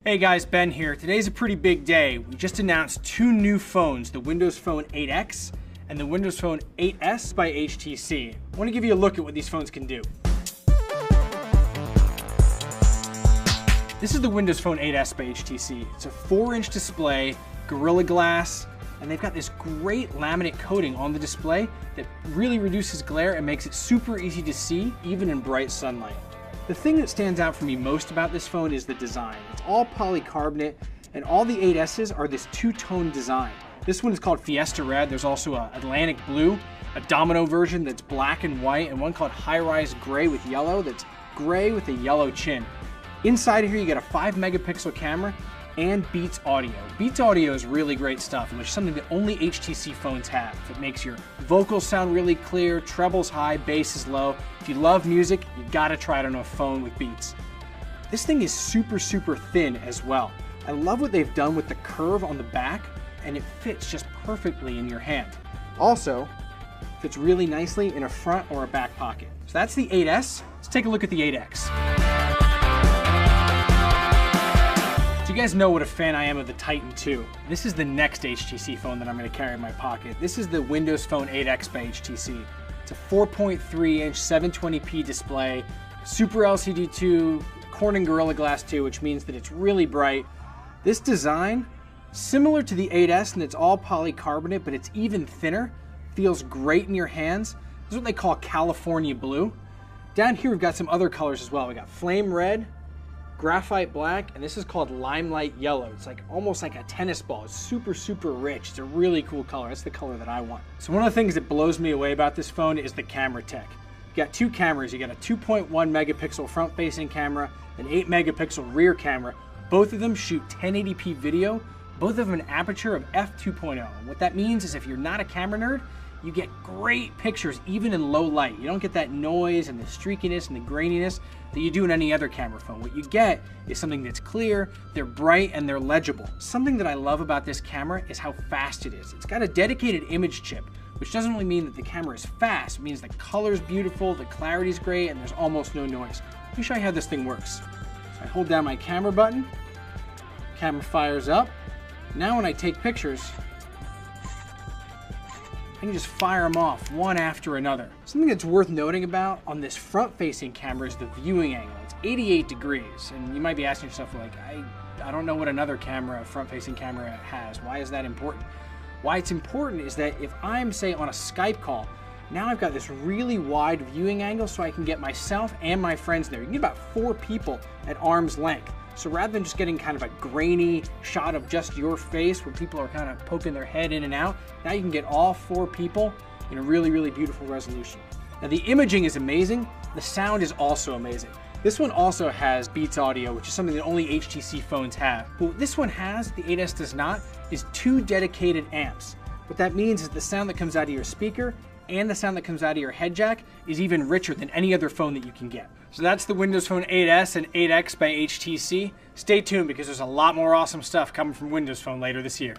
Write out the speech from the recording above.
Hey guys, Ben here. Today's a pretty big day. We just announced two new phones, the Windows Phone 8X and the Windows Phone 8S by HTC. I want to give you a look at what these phones can do. This is the Windows Phone 8S by HTC. It's a 4-inch display, Gorilla Glass, and they've got this great laminate coating on the display that really reduces glare and makes it super easy to see, even in bright sunlight. The thing that stands out for me most about this phone is the design. It's all polycarbonate, and all the 8Ss are this two-tone design. This one is called Fiesta Red. There's also a Atlantic Blue, a Domino version that's black and white, and one called High Rise Gray with yellow that's gray with a yellow chin. Inside here you get a 5-megapixel camera and Beats Audio. Beats Audio is really great stuff, which is something that only HTC phones have. It makes your vocals sound really clear, trebles high, bass is low. If you love music, you gotta try it on a phone with Beats. This thing is super thin as well. I love what they've done with the curve on the back, and it fits just perfectly in your hand. Also, fits really nicely in a front or a back pocket. So that's the 8S. Let's take a look at the 8X. So you guys know what a fan I am of the Titan II. This is the next HTC phone that I'm going to carry in my pocket. This is the Windows Phone 8X by HTC. It's a 4.3-inch 720p display, Super LCD 2, Corning Gorilla Glass 2, which means that it's really bright. This design, similar to the 8S, and it's all polycarbonate, but it's even thinner, feels great in your hands. This is what they call California Blue. Down here we've got some other colors as well. We got Flame Red, Graphite Black, and this is called Limelight Yellow. It's like almost like a tennis ball. It's super rich. It's a really cool color. That's the color that I want. So one of the things that blows me away about this phone is the camera tech. You got two cameras. You got a 2.1 megapixel front-facing camera, an 8 megapixel rear camera. Both of them shoot 1080p video. Both of them an aperture of f2.0. And what that means is if you're not a camera nerd, you get great pictures even in low light. You don't get that noise and the streakiness and the graininess that you do in any other camera phone. What you get is something that's clear, they're bright, and they're legible. Something that I love about this camera is how fast it is. It's got a dedicated image chip, which doesn't really mean that the camera is fast. It means the color's beautiful, the clarity's great, and there's almost no noise. Let me show you how this thing works. So I hold down my camera button, camera fires up. Now when I take pictures, I can just fire them off one after another. Something that's worth noting about on this front-facing camera is the viewing angle. It's 88 degrees, and you might be asking yourself, like, I don't know what another camera, front-facing camera has. Why is that important? Why it's important is that if I'm, say, on a Skype call, now I've got this really wide viewing angle so I can get myself and my friends there. You can get about 4 people at arm's length. So rather than just getting kind of a grainy shot of just your face where people are kind of poking their head in and out, now you can get all 4 people in a really beautiful resolution. Now the imaging is amazing, the sound is also amazing. This one also has Beats Audio, which is something that only HTC phones have. But what this one has, the 8S does not, is 2 dedicated amps. What that means is the sound that comes out of your speaker and the sound that comes out of your head jack is even richer than any other phone that you can get. So that's the Windows Phone 8S and 8X by HTC. Stay tuned because there's a lot more awesome stuff coming from Windows Phone later this year.